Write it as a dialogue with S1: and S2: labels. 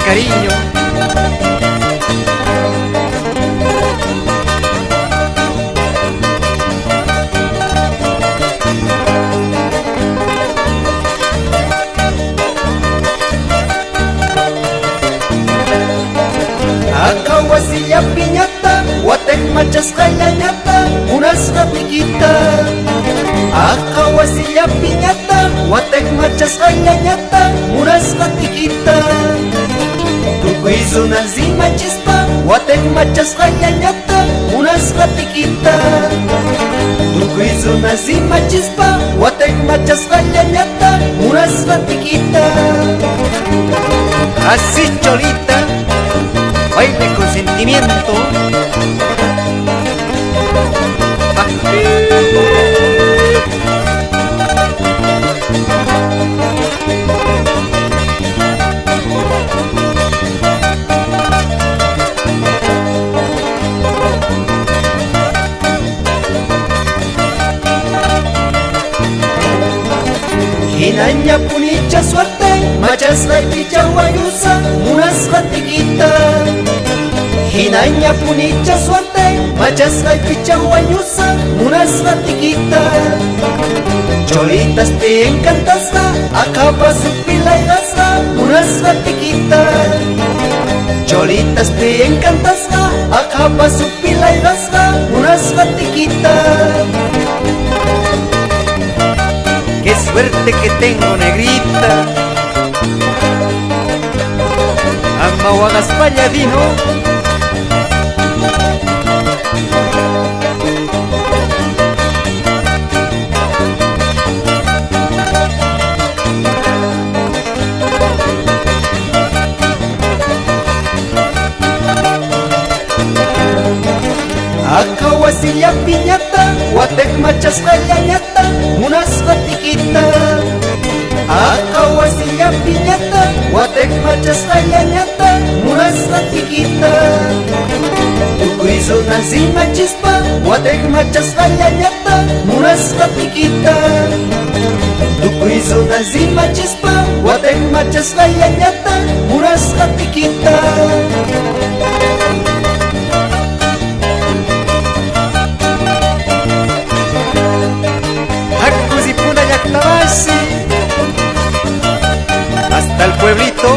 S1: cariño.
S2: Akawasilla piñata, guatec machas callañata, unas ratiquita. Akawasilla piñata, guatec machas callañata, unas ratiquita. Tukuiz unas zima chispa, guatec machas callañata, unas ratiquita. Tukuiz unas zima chispa, guatec machas callañata, unas ratiquita.
S1: Así Cholita, baile con sentimiento.
S2: Hinaña punicha suerte, machas la picha guayusa, unas ratiquita. Hinaña punicha suerte, machas la picha guayusa, unas ratiquita. Cholitas te encantasla, acaba su pila y gasla, unas ratiquita. Cholitas te encantasla, acaba su pila y gasla, unas ratiquita.
S1: Qué suerte que tengo, negrita. Amahuagas Palladino.
S2: Akawasilla piñata, guatec machas callañata, unas ratiquita. Akawasilla piñata, guatec machas callañata, unas ratiquita. Tukuiz unas zima chispa, guatec machas callañata, unas ratiquita. Tukuiz unas zima chispa, guatec machas callañata, unas ratiquita.
S1: Hasta el pueblito